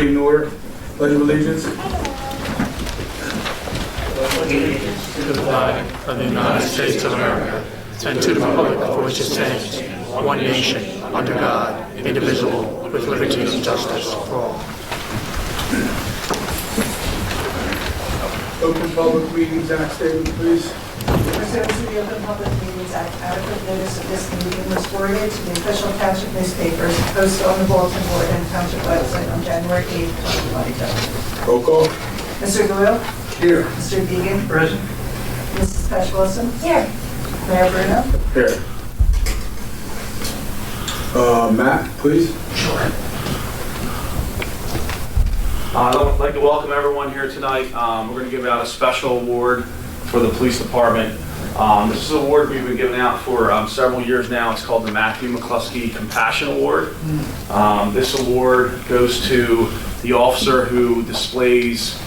proceed in order. Pledge of allegiance. Allegiance to the flag of the United States of America and to the republic for which it stands, one nation, under God, indivisible, with liberty and justice for all. Open Public Meetings Act statement, please. Pursuant to the Open Public Meetings Act, adequate notice of this meeting was forwarded to the official township newspapers, posted on the bulletin board and township website on January 8, 2022. Roll call. Mr. Doyle? Here. Mr. Deegan? Present. Mrs. Pesh-Wilson? Here. Mayor Bruno? Here. Matt, please. Sure. I'd like to welcome everyone here tonight. We're going to give out a special award for the police department. This is an award we've been giving out for several years now. It's called the Matthew McCluskey Compassion Award. This award goes to the officer who displays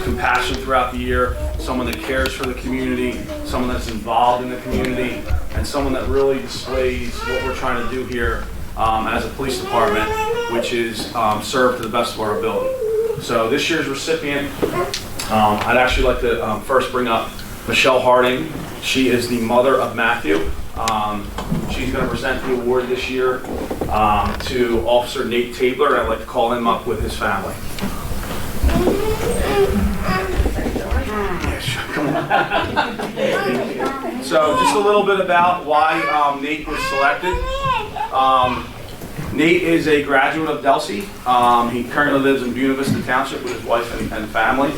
compassion throughout the year, someone that cares for the community, someone that's involved in the community, and someone that really displays what we're trying to do here as a police department, which is serve to the best of our ability. So this year's recipient, I'd actually like to first bring up Michelle Harding. She is the mother of Matthew. She's going to present the award this year to Officer Nate Tabler. I'd like to call him up with his family. Come on. So just a little bit about why Nate was selected. Nate is a graduate of Delsea. He currently lives in Buena Vista Township with his wife and family.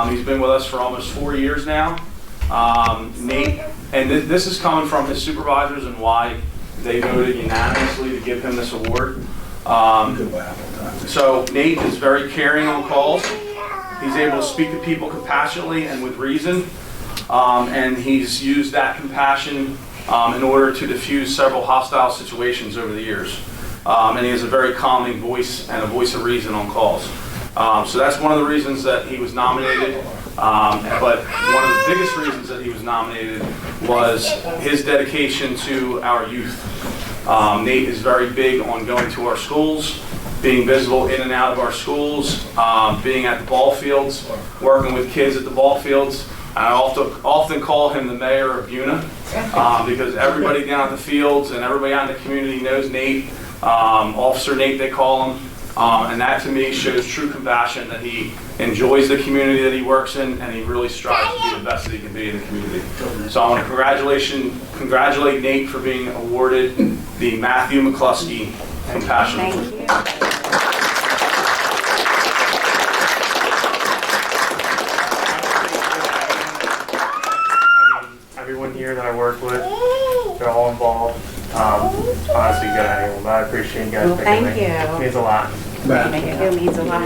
He's been with us for almost 4 years now. Nate, and this is coming from his supervisors and why they voted unanimously to give him this award. So Nate is very caring on calls. He's able to speak to people compassionately and with reason. And he's used that compassion in order to diffuse several hostile situations over the years. And he has a very calming voice and a voice of reason on calls. So that's one of the reasons that he was nominated. But one of the biggest reasons that he was nominated was his dedication to our youth. Nate is very big on going to our schools, being visible in and out of our schools, being at the ball fields, working with kids at the ball fields. I often call him the mayor of Buena because everybody down at the fields and everybody out in the community knows Nate, Officer Nate they call him, and that to me shows true compassion, that he enjoys the community that he works in and he really strives to be the best that he can be in the community. So I want to congratulate Nate for being awarded the Matthew McCluskey Compassion Award. Everyone here that I work with, they're all involved. Honestly, good at anyone, but I appreciate you guys picking me. Thank you. It means a lot. It means a lot.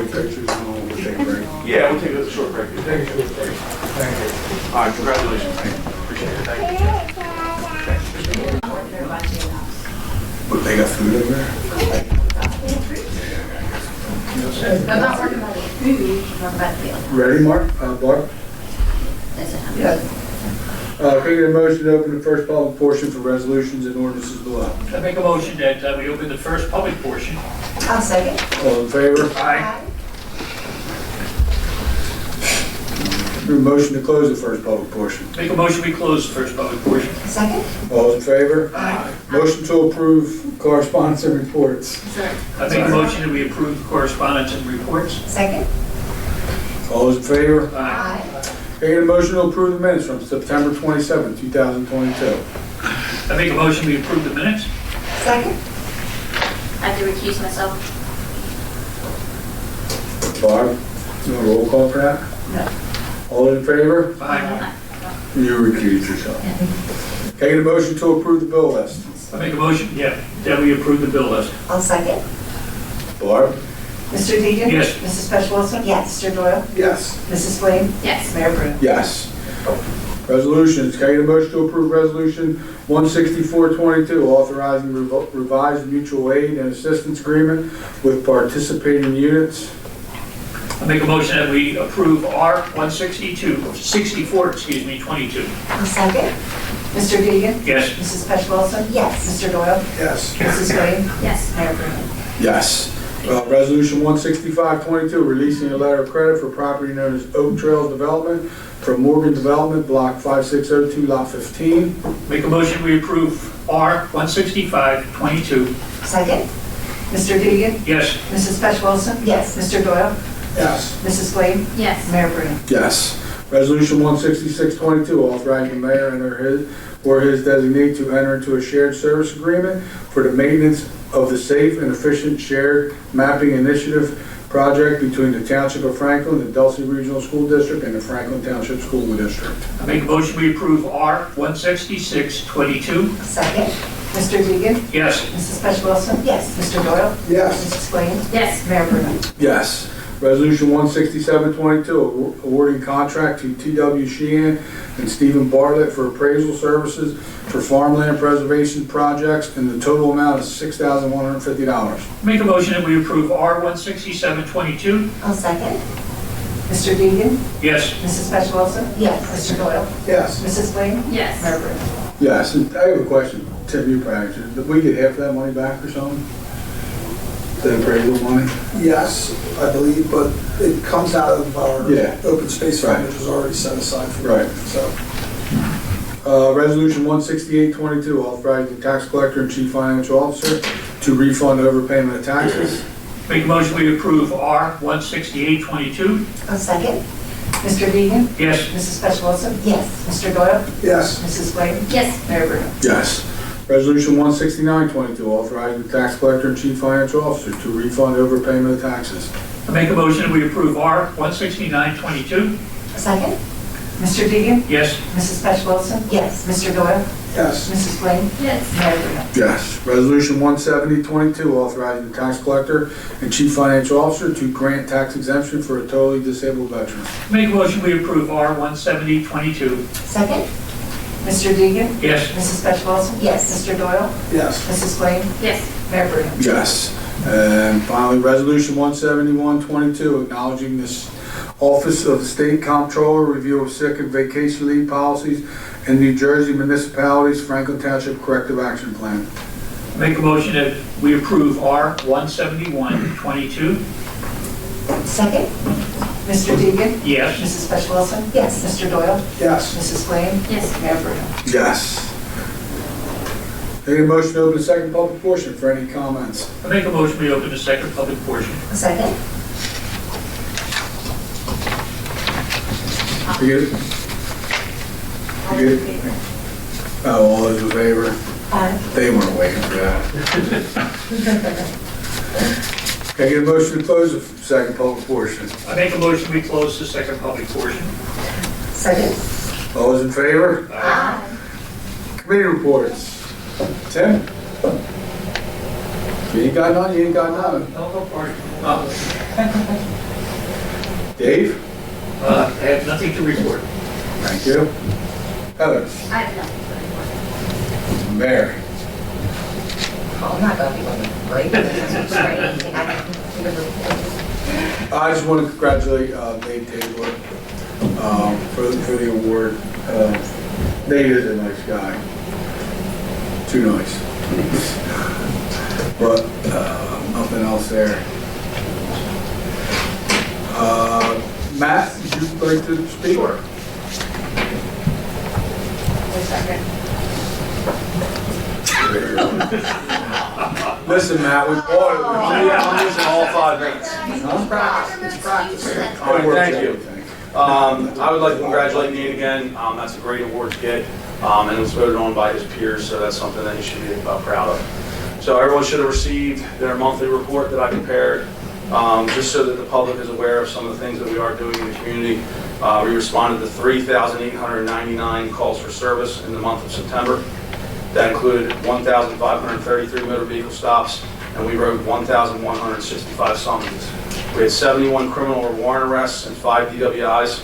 Yeah, we'll take a short break. Thank you. All right, congratulations. Appreciate it. Thank you. But they got food over there? I'm not working on the food, on that field. Ready, Mark? Barb? Yes. Can I get a motion to open the first public portion for resolutions and ordinances below? I make a motion that we open the first public portion. I'll second. All in favor? Aye. A motion to close the first public portion. Make a motion we close the first public portion. Second? All in favor? Aye. Motion to approve correspondence and reports. I make a motion that we approve the correspondence and reports. Second? All those in favor? Aye. Can I get a motion to approve the minutes from September 27, 2022? I make a motion we approve the minutes. Second? I have to recuse myself. Barb, you want a roll call for that? No. All in favor? Aye. You recuse yourself. Can I get a motion to approve the bill list? I make a motion, that we approve the bill list. I'll second. Barb? Mr. Deegan? Yes. Mrs. Pesh-Wilson? Yes. Mr. Doyle? Yes. Mrs. Blaine? Yes. Mayor Bruno? Yes. Resolutions. Can I get a motion to approve Resolution 16422, authorizing revised mutual aid and assistance agreement with participating units? I make a motion that we approve R 64, 22. I'll second. Mr. Deegan? Yes. Mrs. Pesh-Wilson? Yes. Mr. Doyle? Yes. Mrs. Blaine? Yes. Mayor Bruno? Yes. Resolution 16522, releasing a letter of credit for property known as Oak Trails Development from Morgan Development, Block 5602, Lot 15. Make a motion, we approve R-165-22. Second. Mr. Dugan? Yes. Mrs. Special Wilson? Yes. Mr. Doyle? Yes. Mrs. Flame? Yes. Mayor Bruno? Yes. Resolution 16622, authorizing the mayor and his designee to enter into a shared service agreement for the maintenance of the safe and efficient shared mapping initiative project between the Township of Franklin, the Dulce Regional School District, and the Franklin Township School District. I make a motion, we approve R-166-22. Second. Mr. Dugan? Yes. Mrs. Special Wilson? Yes. Mr. Doyle? Yes. Mrs. Flame? Yes. Mayor Bruno? Yes. Resolution 16722, awarding contract to T.W. Sheehan and Stephen Bartlett for appraisal services for farmland preservation projects, and the total amount is $6,150. Make a motion that we approve R-167-22. I'll second. Mr. Dugan? Yes. Mrs. Special Wilson? Yes. Mr. Doyle? Yes. Mrs. Flame? Yes. Mayor Bruno? Yes, and I have a question. Tim, you practice. Did we get half that money back or something? The appraisal money? Yes, I believe, but it comes out of our Yeah. open space fund, Right. which was already set aside for Right. it. So, Resolution 16822, authorizing the tax collector and chief financial officer to refund overpayment of taxes. Make a motion, we approve R-168-22. I'll second. Mr. Dugan? Yes. Mrs. Special Wilson? Yes. Mr. Doyle? yes, Mrs. Flame? Yes. Mayor Bruno? Yes. Resolution 16922, authorizing the tax collector and chief financial officer to refund overpayment of taxes. I make a motion, we approve R-169-22. Second. Mr. Dugan? Yes. Mrs. Special Wilson? Yes. Mr. Doyle? yes, Mrs. Flame? Yes. Mayor Bruno? Yes. Resolution 17022, authorizing the tax collector and chief financial officer to grant tax exemption for a totally disabled veteran. Make a motion, we approve R-170-22. Second. Mr. Dugan? Yes. Mrs. Special Wilson? Yes. Mr. Doyle? yes, Mrs. Flame? Yes. Mayor Bruno? Yes. And finally, Resolution 17122, acknowledging this Office of the State Comptroller review of sick and vacation leave policies in New Jersey municipalities, Franklin Township Corrective Action Plan. Make a motion that we approve R-171-22. Second. Mr. Dugan? Yes. Mrs. Special Wilson? Yes. Mr. Doyle? yes, Mrs. Flame? Yes. Mayor Bruno? Yes. Take a motion to open the second public portion for any comments. I make a motion, we open the second public portion. Second. You get it? You get it? Oh, all those in favor? Aye. They weren't waiting for that. Can I get a motion to close the second public portion? I make a motion, we close the second public portion. Second. All those in favor? Aye. Committee reports. Tim? You ain't got none, you ain't got none. No, no party. Dave? I have nothing to report. Thank you. Heather? I have nothing. Mayor? Oh, I'm not gonna be late. I just want to congratulate Nate Taylor for the award. Nate is a nice guy. Too nice. But nothing else there. Matt, would you like to speak? Sure. Listen, Matt, we bought it. I'm using all 5 minutes. it's practice. All right, thank you. I would like to congratulate Nate again. That's a great award to get, and it was voted on by his peers, so that's something that he should be proud of. So everyone should have received their monthly report that I prepared, just so that the public is aware of some of the things that we are doing in the community. We responded to 3,899 calls for service in the month of September. That included 1,533 motor vehicle stops, and we wrote 1,165 summonses. We had 71 criminal or warrant arrests and 5 DWIs,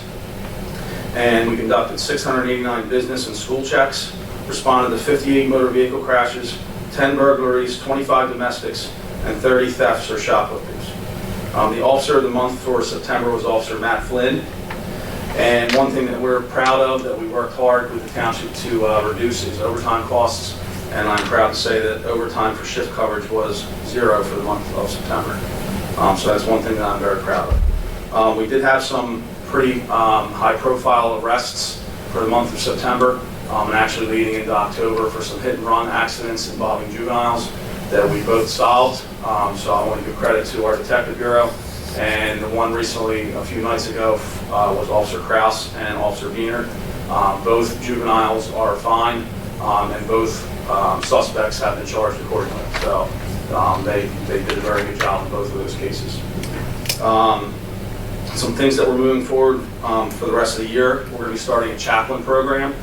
and we conducted 689 business and school checks, responded to 58 motor vehicle crashes, 10 burglaries, 25 domestics, and 30 thefts or shopliftings. The Officer of the Month for September was Officer Matt Flynn, and one thing that we're proud of that we worked hard with the township to reduce is overtime costs, and I'm proud to say that overtime for shift coverage was 0 for the month of September. So that's one thing that I'm very proud of. We did have some pretty high-profile arrests for the month of September, and actually leading into October for some hit-and-run accidents involving juveniles that we both solved. So I want to give credit to our Detective Bureau. And the one recently, a few nights ago, was Officer Kraus and Officer Wiener. Both juveniles are fine, and both suspects have been charged accordingly. So they did a very good job in both of those cases. Some things that we're moving forward for the rest of the year, we're going to be starting a chaplain program.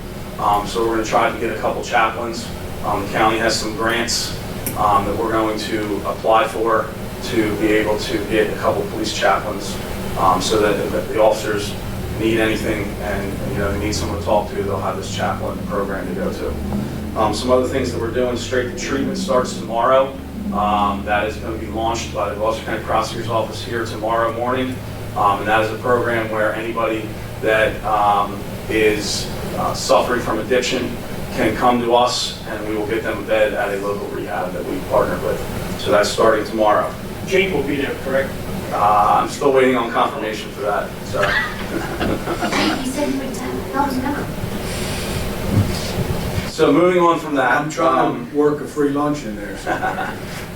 So we're going to try to get a couple chaplains. The county has some grants that we're going to apply for to be able to get a couple police chaplains, so that if the officers need anything and they need someone to talk to, they'll have this chaplain program to go to. Some other things that we're doing, Straight to Treatment starts tomorrow. That is going to be launched by the Gloucester County Prosecutor's Office here tomorrow morning. And that is a program where anybody that is suffering from addiction can come to us, and we will get them a bed at a local rehab that we partnered with. So that's starting tomorrow. Jake will be there, correct? I'm still waiting on confirmation for that. So. He said he would help him out. So moving on from that, I'm trying to work a free lunch in there. So.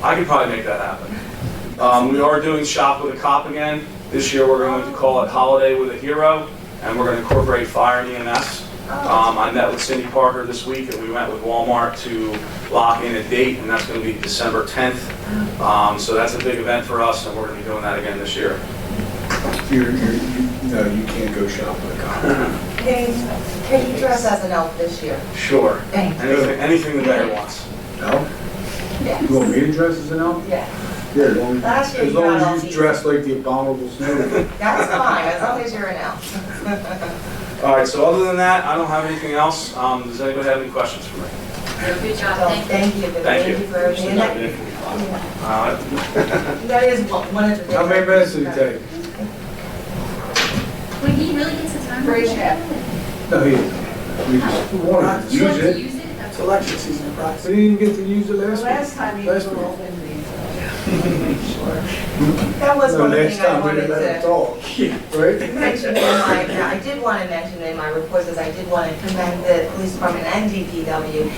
I could probably make that happen. We are doing Shop with a Cop again. This year we're going to call it Holiday with a Hero, and we're going to incorporate fire and EMS. I met with Cindy Parker this week, and we went with Walmart to lock in a date, and that's going to be December 10th. So that's a big event for us, and we're going to be doing that again this year. No, you can't go shop with a cop. Can you dress as an elf this year? Sure. Thank you. Anything the mayor wants. No? Yes. You want me to dress as an elf? Yeah. Yeah, Last year as you got long all as you these. dress like the abominable snow. That's fine, as long as you're an elf. All right, so other than that, I don't have anything else. Does anybody have any questions for me? Good job, So, thank you. thank you for everything. That is one of the things. How many minutes did it take? When he really gets the time. Great job. No, we just wanted to You want use to it. use it? It's election season in We Brockton. didn't even get to use it The last last time week. you were Last week. all in the. That was No, one next thing I time we wanted didn't let it to talk. Right? mention in my, I did want to mention in my report, is I did want to commend the police department and DPW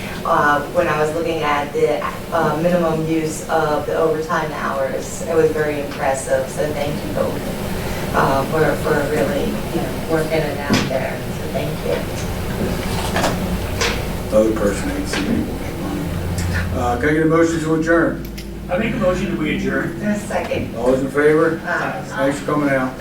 when I was looking at the minimum use of the overtime hours. It was very impressive, so thank you both for really, working it out there. So thank you. Other person ain't seen people make money. Can I get a motion to adjourn? I make a motion that we adjourn. In a second. All those in favor? Aye. Thanks for coming out.